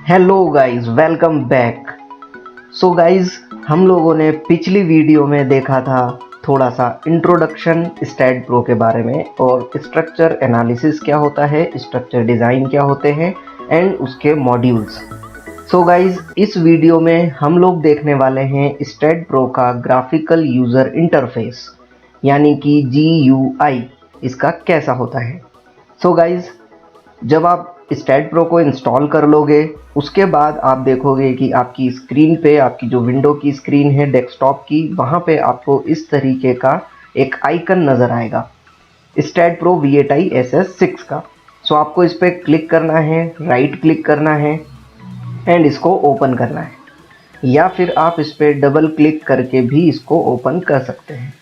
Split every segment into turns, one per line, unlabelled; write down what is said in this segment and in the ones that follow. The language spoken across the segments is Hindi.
Hello guys, welcome back. So guys, हम लोगों ने पिछली वीडियो में देखा था थोड़ा सा इंट्रोडक्शन स्टैट प्रो के बारे में और स्ट्रक्चर एनालिसिस क्या होता है, स्ट्रक्चर डिज़ाइन क्या होते हैं एंड उसके मॉड्यूल्स। सो गाइस, इस वीडियो में हम लोग देखने वाले हैं स्टैट प्रो का ग्राफिकल यूज़र इंटरफेस यानी कि GUI इसका कैसा होता है। सो गाइस, जब आप स्टैट प्रो को इंस्टॉल कर लोगे उसके बाद आप देखोगे कि आपकी स्क्रीन पे, आपकी जो विंडो की स्क्रीन है डेस्कटॉप की, वहाँ पे आपको इस तरीके का एक आइकन नज़र आएगा स्टैट प्रो VATI SS6 का। सो आपको इस पर क्लिक करना है, राइट क्लिक करना है एंड इसको ओपन करना है, या फिर आप इस पर डबल क्लिक करके भी इसको ओपन कर सकते हैं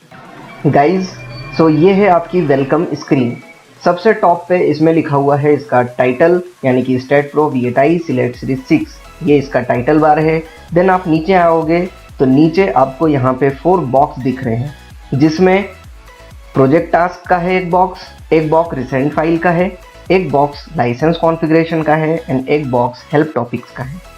गाइज। सो ये है आपकी वेलकम स्क्रीन। सबसे टॉप पे इसमें लिखा हुआ है इसका टाइटल यानी कि STAAD pro VATI select series 6, ये इसका टाइटल बार है। देन आप नीचे आओगे तो नीचे आपको यहाँ पे 4 बॉक्स दिख रहे हैं जिसमें प्रोजेक्ट टास्क का है एक बॉक्स रिसेंट फाइल का है, एक बॉक्स लाइसेंस कॉन्फ़िगरेशन का है एंड एक बॉक्स हेल्प टॉपिक्स का है।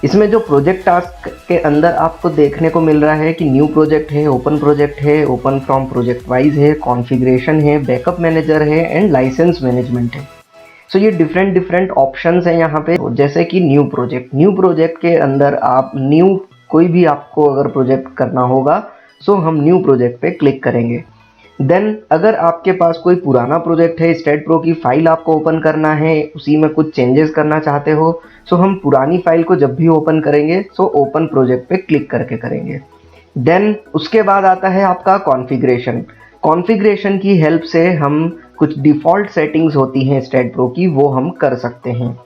इसमें जो प्रोजेक्ट टास्क के अंदर आपको देखने को मिल रहा है कि न्यू प्रोजेक्ट है, ओपन प्रोजेक्ट है, ओपन फ्रॉम प्रोजेक्ट वाइज है, कॉन्फ़िगरेशन है, बैकअप मैनेजर है एंड लाइसेंस मैनेजमेंट है। सो ये डिफरेंट ऑप्शंस हैं यहाँ पे। जैसे कि न्यू प्रोजेक्ट के अंदर आप न्यू कोई भी आपको अगर प्रोजेक्ट करना होगा सो हम न्यू प्रोजेक्ट पे क्लिक करेंगे। देन अगर आपके पास कोई पुराना प्रोजेक्ट है, स्टैट प्रो की फाइल आपको ओपन करना है, उसी में कुछ चेंजेस करना चाहते हो, सो हम पुरानी फाइल को जब भी ओपन करेंगे सो ओपन प्रोजेक्ट पे क्लिक करके करेंगे। देन उसके बाद आता है आपका कॉन्फ़िगरेशन की हेल्प से हम कुछ डिफ़ॉल्ट सेटिंग्स होती हैं स्टैट प्रो की, वो हम कर सकते हैं।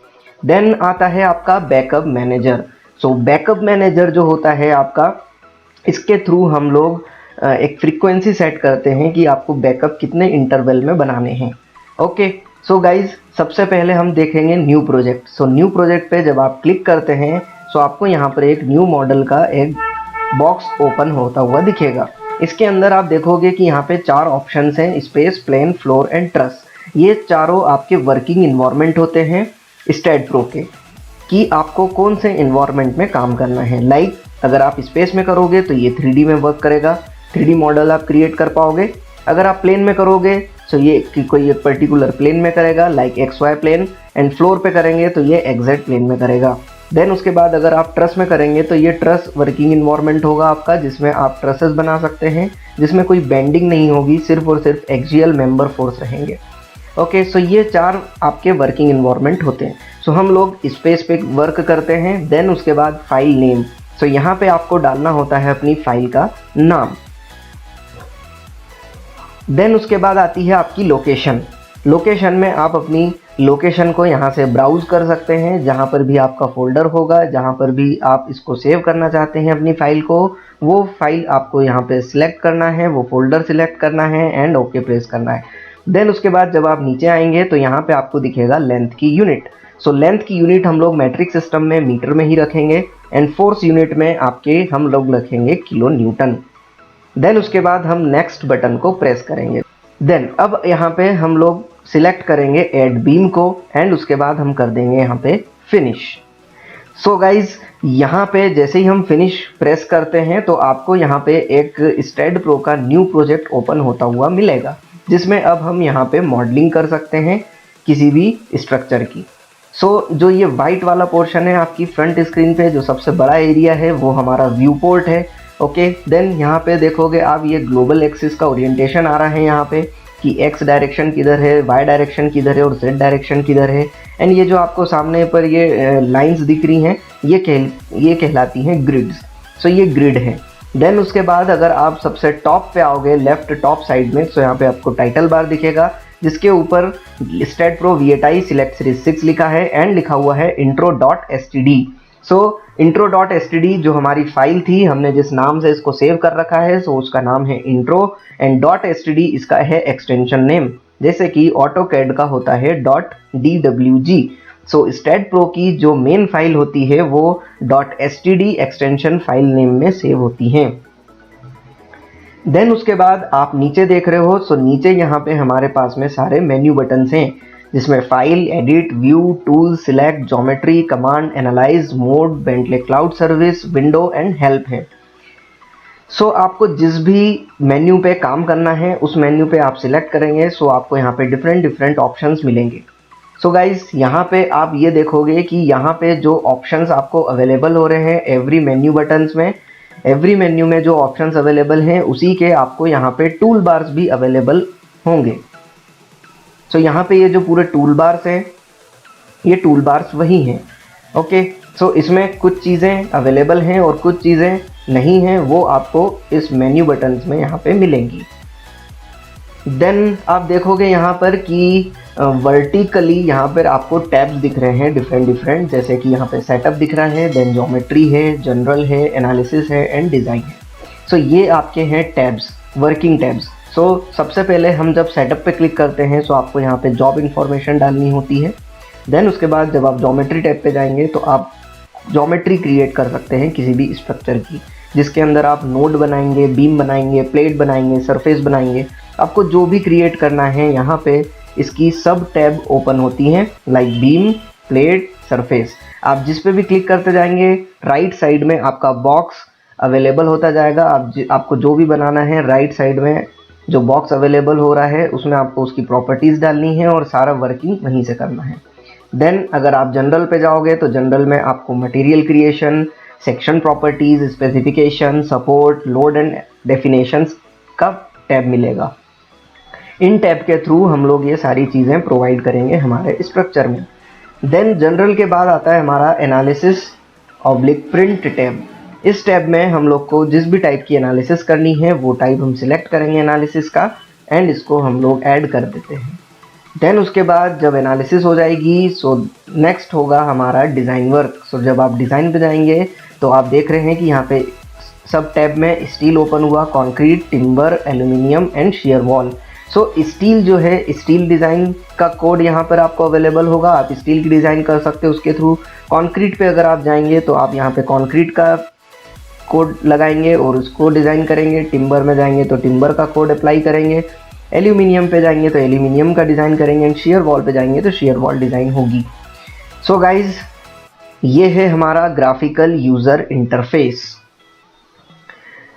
देन आता है आपका बैकअप मैनेजर। सो बैकअप मैनेजर जो होता है आपका, इसके थ्रू हम लोग एक फ्रीक्वेंसी सेट करते हैं कि आपको बैकअप कितने इंटरवल में बनाने हैं। ओके, सो गाइज, सबसे पहले हम देखेंगे न्यू प्रोजेक्ट। सो न्यू प्रोजेक्ट पे जब आप क्लिक करते हैं सो आपको यहाँ पर एक न्यू मॉडल का एक बॉक्स ओपन होता हुआ दिखेगा। इसके अंदर आप देखोगे कि यहाँ पे 4 ऑप्शंस हैं, space, plane, floor and truss. ये चारों आपके वर्किंग इन्वायरमेंट होते हैं स्टैट प्रो के, कि आपको कौन से इन्वायरमेंट में काम करना है। लाइक अगर आप स्पेस में करोगे तो ये 3D में वर्क करेगा, 3D मॉडल आप क्रिएट कर पाओगे। अगर आप प्लेन में करोगे तो ये कोई एक पर्टिकुलर प्लेन में करेगा, like XY plane, and floor पे करेंगे तो ये XZ प्लेन में करेगा। देन उसके बाद अगर आप ट्रस में करेंगे तो ये ट्रस वर्किंग इन्वायरमेंट होगा आपका, जिसमें आप ट्रसेस बना सकते हैं, जिसमें कोई बेंडिंग नहीं होगी, सिर्फ और सिर्फ एक्सियल मेंबर फोर्स रहेंगे। ओके, सो ये 4 आपके वर्किंग इन्वायरमेंट होते हैं। सो हम लोग स्पेस पे वर्क करते हैं। देन उसके बाद फाइल नेम। सो यहाँ पे आपको डालना होता है अपनी फाइल का नाम। देन उसके बाद आती है आपकी लोकेशन में आप अपनी लोकेशन को यहाँ से ब्राउज़ कर सकते हैं, जहाँ पर भी आपका फोल्डर होगा, जहाँ पर भी आप इसको सेव करना चाहते हैं अपनी फ़ाइल को, वो फाइल आपको यहाँ पे सिलेक्ट करना है, वो फोल्डर सिलेक्ट करना है एंड ओके प्रेस करना है। देन उसके बाद जब आप नीचे आएंगे तो यहाँ पे आपको दिखेगा लेंथ की यूनिट। सो लेंथ की यूनिट हम लोग मैट्रिक सिस्टम में मीटर में ही रखेंगे एंड फोर्स यूनिट में आपके हम लोग रखेंगे किलो न्यूटन। देन उसके बाद हम नेक्स्ट बटन को प्रेस करेंगे। देन अब यहाँ पे हम लोग सिलेक्ट करेंगे ऐड बीम को एंड उसके बाद हम कर देंगे यहाँ पे फिनिश। सो गाइज, यहाँ पे जैसे ही हम फिनिश प्रेस करते हैं तो आपको यहाँ पे एक स्टैट प्रो का न्यू प्रोजेक्ट ओपन होता हुआ मिलेगा, जिसमें अब हम यहाँ पे मॉडलिंग कर सकते हैं किसी भी स्ट्रक्चर की। सो जो ये वाइट वाला पोर्शन है आपकी फ्रंट स्क्रीन पे, जो सबसे बड़ा एरिया है वो हमारा व्यू पोर्ट है। ओके, देन यहाँ पे देखोगे आप ये ग्लोबल एक्सिस का ओरिएंटेशन आ रहा है यहाँ पे कि एक्स डायरेक्शन किधर है, वाई डायरेक्शन किधर है और जेड डायरेक्शन किधर है। एंड ये जो आपको सामने पर ये लाइंस दिख रही हैं ये कहलाती हैं ग्रिड्स। सो ये ग्रिड है। देन उसके बाद अगर आप सबसे टॉप पे आओगे लेफ्ट टॉप साइड में, सो यहाँ पे आपको टाइटल बार दिखेगा जिसके ऊपर STAAD pro VATI select series 6 लिखा है एंड लिखा हुआ है intro.std। सो intro.std जो हमारी फाइल थी, हमने जिस नाम से इसको सेव कर रखा है सो उसका नाम है intro एंड .std इसका है एक्सटेंशन नेम, जैसे कि ऑटोकैड का होता है .dwg। सो स्टैट प्रो की जो मेन फाइल होती है वो .std एक्सटेंशन फाइल नेम में सेव होती हैं। देन उसके बाद आप नीचे देख रहे हो, सो नीचे यहाँ पे हमारे पास में सारे मेन्यू बटन्स हैं। जिसमें file, edit, view, tool, select, geometry, command, analyse, mode, Bentley cloud service, window and help है। सो आपको जिस भी मेन्यू पे काम करना है उस मेन्यू पे आप सिलेक्ट करेंगे, सो आपको यहाँ पे डिफरेंट डिफरेंट ऑप्शंस मिलेंगे। सो गाइज यहाँ पे आप ये देखोगे कि यहाँ पे जो ऑप्शंस आपको अवेलेबल हो रहे हैं एवरी मेन्यू बटन्स में, एवरी मेन्यू में जो ऑप्शंस अवेलेबल हैं उसी के आपको यहाँ पे टूल बार्स भी अवेलेबल होंगे। सो यहाँ पे ये जो पूरे टूल बार्स हैं ये टूल बार्स वही हैं। ओके, सो इसमें कुछ चीज़ें अवेलेबल हैं और कुछ चीज़ें नहीं हैं, वो आपको इस मेन्यू बटन्स में यहाँ पे मिलेंगी। देन आप देखोगे यहाँ पर कि वर्टिकली यहाँ पर आपको टैब्स दिख रहे हैं डिफरेंट डिफरेंट, जैसे कि यहाँ पे सेटअप दिख रहा है, देन ज्योमेट्री है, जनरल है, एनालिसिस है एंड डिज़ाइन है। सो ये आपके हैं टैब्स, वर्किंग टैब्स। सो सबसे पहले हम जब सेटअप पे क्लिक करते हैं तो आपको यहाँ पे जॉब इन्फॉर्मेशन डालनी होती है। देन उसके बाद जब आप ज्योमेट्री टैब पे जाएंगे तो आप ज्योमेट्री क्रिएट कर सकते हैं किसी भी स्ट्रक्चर की, जिसके अंदर आप नोड बनाएंगे, बीम बनाएंगे, प्लेट बनाएंगे, सरफेस बनाएंगे। आपको जो भी क्रिएट करना है यहाँ पे इसकी सब टैब ओपन होती हैं, लाइक बीम, प्लेट, सरफेस। आप जिस पे भी क्लिक करते जाएंगे राइट साइड में आपका बॉक्स अवेलेबल होता जाएगा। आपको जो भी बनाना है राइट साइड में जो बॉक्स अवेलेबल हो रहा है उसमें आपको उसकी प्रॉपर्टीज़ डालनी है और सारा वर्किंग वहीं से करना है। देन अगर आप जनरल पे जाओगे तो जनरल में आपको material creation, section properties, specification, support, load and definitions का टैब मिलेगा। इन टैब के थ्रू हम लोग ये सारी चीज़ें प्रोवाइड करेंगे हमारे स्ट्रक्चर में। देन जनरल के बाद आता है हमारा एनालिसिस ऑब्लिक प्रिंट टैब। इस टैब में हम लोग को जिस भी टाइप की एनालिसिस करनी है वो टाइप हम सिलेक्ट करेंगे एनालिसिस का एंड इसको हम लोग ऐड कर देते हैं। देन उसके बाद जब एनालिसिस हो जाएगी सो नेक्स्ट होगा हमारा डिज़ाइन वर्क। सो जब आप डिज़ाइन पे जाएंगे तो आप देख रहे हैं कि यहाँ पे सब टैब में स्टील ओपन हुआ, concrete, timber, aluminium and share wall. So steel जो है, स्टील डिज़ाइन का कोड यहाँ पर आपको अवेलेबल होगा, आप स्टील की डिज़ाइन कर सकते हो उसके थ्रू। कंक्रीट पे अगर आप जाएंगे तो आप यहाँ पे कंक्रीट का कोड लगाएंगे और उसको डिज़ाइन करेंगे। टिम्बर में जाएंगे तो टिम्बर का कोड अप्लाई करेंगे। एल्यूमिनियम पे जाएंगे तो एल्यूमिनियम का डिज़ाइन करेंगे एंड शेयर वॉल पे जाएंगे तो शेयर वॉल डिज़ाइन होगी। सो गाइज ये है हमारा ग्राफिकल यूज़र इंटरफेस।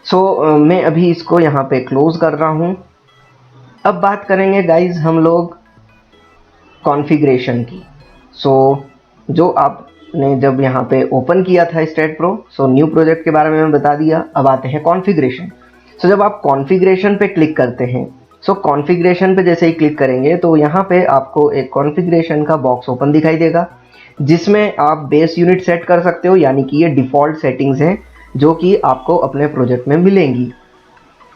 सो मैं अभी इसको यहाँ पे क्लोज कर रहा हूँ। अब बात करेंगे गाइज हम लोग कॉन्फ़िगरेशन की। सो जो आपने जब यहाँ पे ओपन किया था STAAD pro, so new project के बारे में मैं बता दिया। अब आते हैं कॉन्फ़िगरेशन। सो जब आप कॉन्फ़िगरेशन पे क्लिक करते हैं, सो कॉन्फ़िगरेशन पे जैसे ही क्लिक करेंगे तो यहाँ पे आपको एक कॉन्फ़िगरेशन का बॉक्स ओपन दिखाई देगा, जिसमें आप बेस यूनिट सेट कर सकते हो, यानी कि ये डिफ़ॉल्ट सेटिंग्स हैं जो कि आपको अपने प्रोजेक्ट में मिलेंगी।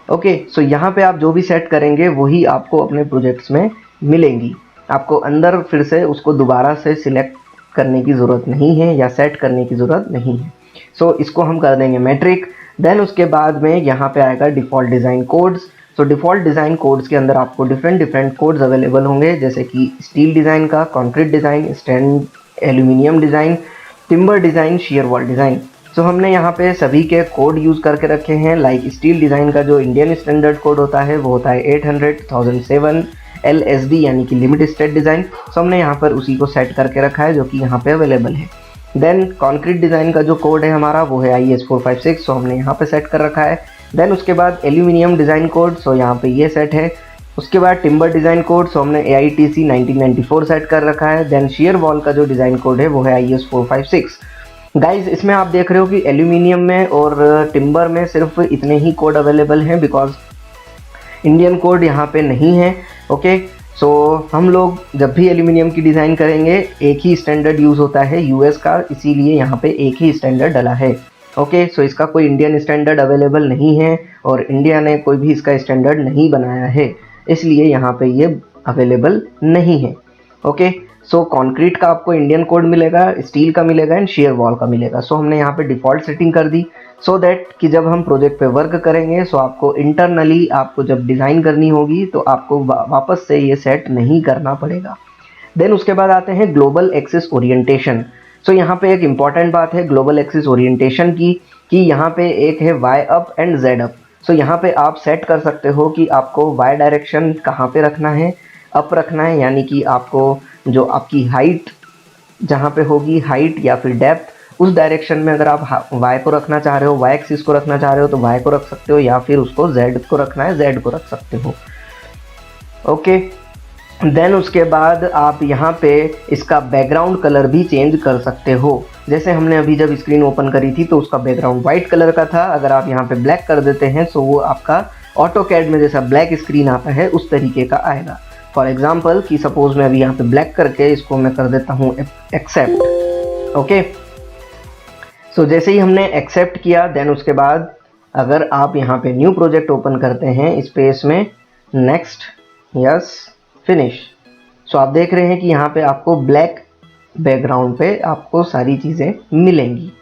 ओके, सो यहाँ पे आप जो भी सेट करेंगे वही आपको अपने प्रोजेक्ट्स में मिलेंगी। आपको अंदर फिर से उसको दोबारा से सिलेक्ट करने की ज़रूरत नहीं है या सेट करने की ज़रूरत नहीं है। सो इसको हम कर देंगे मेट्रिक। देन उसके बाद में यहाँ पे आएगा डिफ़ॉल्ट डिज़ाइन कोड्स। सो डिफ़ॉल्ट डिज़ाइन कोड्स के अंदर आपको डिफरेंट डिफरेंट कोड्स अवेलेबल होंगे, जैसे कि स्टील डिज़ाइन का, concrete design, stand aluminium design, timber design, shear wall design. So हमने यहाँ पे सभी के कोड यूज़ करके रखे हैं। लाइक स्टील डिज़ाइन का जो इंडियन स्टैंडर्ड कोड होता है वो होता है 800,007 LSD, यानी कि लिमिट स्टेट डिज़ाइन। सो हमने यहाँ पर उसी को सेट करके रखा है जो कि यहाँ पे अवेलेबल है। देन कंक्रीट डिज़ाइन का जो कोड है हमारा वो है IS456, सो हमने यहाँ पे सेट कर रखा है। देन उसके बाद एल्यूमिनियम डिज़ाइन कोड, सो यहाँ पे ये सेट है। उसके बाद टिम्बर डिज़ाइन कोड, सो हमने AITC 1994 सेट कर रखा है। देन शेयर वॉल का जो डिज़ाइन कोड है वो है IS456। गाइज इसमें आप देख रहे हो कि एल्यूमिनियम में और टिम्बर में सिर्फ इतने ही कोड अवेलेबल हैं, बिकॉज इंडियन कोड यहाँ पे नहीं है। ओके, सो हम लोग जब भी एल्यूमिनियम की डिज़ाइन करेंगे एक ही स्टैंडर्ड यूज़ होता है US का, इसीलिए यहाँ पे एक ही स्टैंडर्ड डला है। ओके, सो इसका कोई इंडियन स्टैंडर्ड अवेलेबल नहीं है और इंडिया ने कोई भी इसका स्टैंडर्ड नहीं बनाया है, इसलिए यहाँ पे ये अवेलेबल नहीं है। ओके, सो कंक्रीट का आपको इंडियन कोड मिलेगा, स्टील का मिलेगा एंड शेयर वॉल का मिलेगा। सो हमने यहाँ पे डिफ़ॉल्ट सेटिंग कर दी सो दैट कि जब हम प्रोजेक्ट पे वर्क करेंगे सो आपको इंटरनली आपको जब डिज़ाइन करनी होगी तो आपको वापस से ये सेट नहीं करना पड़ेगा। देन उसके बाद आते हैं ग्लोबल एक्सिस ओरिएंटेशन। सो यहाँ पे एक इम्पॉर्टेंट बात है ग्लोबल एक्सिस ओरिएंटेशन की, कि यहाँ पे एक है Y up and Z up. So यहाँ पे आप सेट कर सकते हो कि आपको Y डायरेक्शन कहाँ पे रखना है, अप रखना है, यानी कि आपको जो आपकी हाइट जहाँ पे होगी, हाइट या फिर डेप्थ, उस डायरेक्शन में अगर आप y को रखना चाह रहे हो, y एक्सिस को रखना चाह रहे हो तो y को रख सकते हो, या फिर उसको z को रखना है z को रख सकते हो। ओके, देन उसके बाद आप यहाँ पे इसका बैकग्राउंड कलर भी चेंज कर सकते हो। जैसे हमने अभी जब स्क्रीन ओपन करी थी तो उसका बैकग्राउंड वाइट कलर का था, अगर आप यहाँ पे ब्लैक कर देते हैं तो वो आपका ऑटोकैड में जैसा ब्लैक स्क्रीन आता है उस तरीके का आएगा। फॉर एग्जाम्पल कि सपोज मैं अभी यहाँ पे ब्लैक करके इसको मैं कर देता हूँ एक्सेप्ट। ओके, सो जैसे ही हमने एक्सेप्ट किया, देन उसके बाद अगर आप यहाँ पे न्यू प्रोजेक्ट ओपन करते हैं, स्पेस में नेक्स्ट, यस, फिनिश, सो आप देख रहे हैं कि यहाँ पे आपको ब्लैक बैकग्राउंड पे आपको सारी चीज़ें मिलेंगी।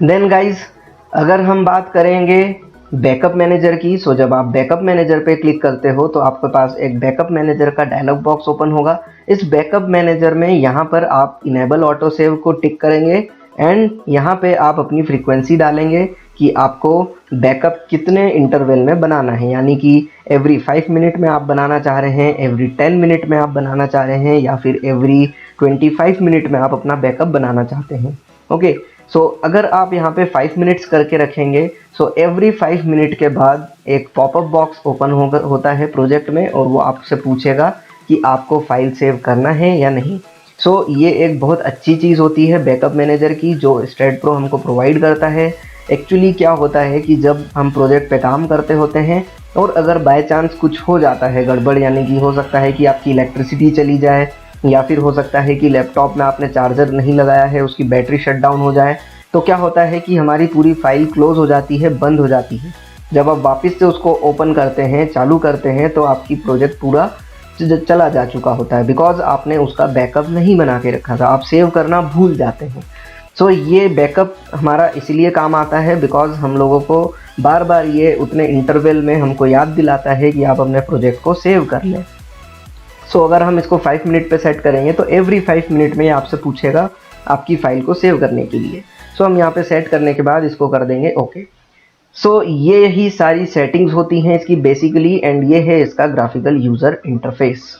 देन गाइज, अगर हम बात करेंगे बैकअप मैनेजर की, सो जब आप बैकअप मैनेजर पे क्लिक करते हो तो आपके पास एक बैकअप मैनेजर का डायलॉग बॉक्स ओपन होगा। इस बैकअप मैनेजर में यहाँ पर आप इनेबल ऑटो सेव को टिक करेंगे एंड यहाँ पे आप अपनी फ्रीक्वेंसी डालेंगे कि आपको बैकअप कितने इंटरवल में बनाना है, यानी कि एवरी 5 मिनट में आप बनाना चाह रहे हैं, एवरी 10 मिनट में आप बनाना चाह रहे हैं, या फिर एवरी 25 मिनट में आप अपना बैकअप बनाना चाहते हैं। ओके, सो अगर आप यहाँ पे 5 मिनट्स करके रखेंगे, सो एवरी 5 मिनट के बाद एक पॉपअप बॉक्स ओपन होता है प्रोजेक्ट में और वो आपसे पूछेगा कि आपको फाइल सेव करना है या नहीं। सो ये एक बहुत अच्छी चीज़ होती है बैकअप मैनेजर की जो स्ट्रैड प्रो हमको प्रोवाइड करता है। एक्चुअली क्या होता है कि जब हम प्रोजेक्ट पे काम करते होते हैं और अगर बाय चांस कुछ हो जाता है गड़बड़, यानी कि हो सकता है कि आपकी इलेक्ट्रिसिटी चली जाए, या फिर हो सकता है कि लैपटॉप में आपने चार्जर नहीं लगाया है, उसकी बैटरी शट डाउन हो जाए, तो क्या होता है कि हमारी पूरी फाइल क्लोज हो जाती है, बंद हो जाती है। जब आप वापस से उसको ओपन करते हैं, चालू करते हैं, तो आपकी प्रोजेक्ट पूरा चला जा चुका होता है, बिकॉज आपने उसका बैकअप नहीं बना के रखा था, आप सेव करना भूल जाते हैं। सो ये बैकअप हमारा इसलिए काम आता है बिकॉज हम लोगों को बार बार ये उतने इंटरवल में हमको याद दिलाता है कि आप अपने प्रोजेक्ट को सेव कर लें। सो अगर हम इसको 5 मिनट पे सेट करेंगे तो एवरी 5 मिनट में ये आपसे पूछेगा आपकी फ़ाइल को सेव करने के लिए। सो हम यहाँ पे सेट करने के बाद इसको कर देंगे ओके। सो ये ही सारी सेटिंग्स होती हैं इसकी बेसिकली, एंड ये है इसका ग्राफिकल यूज़र इंटरफेस।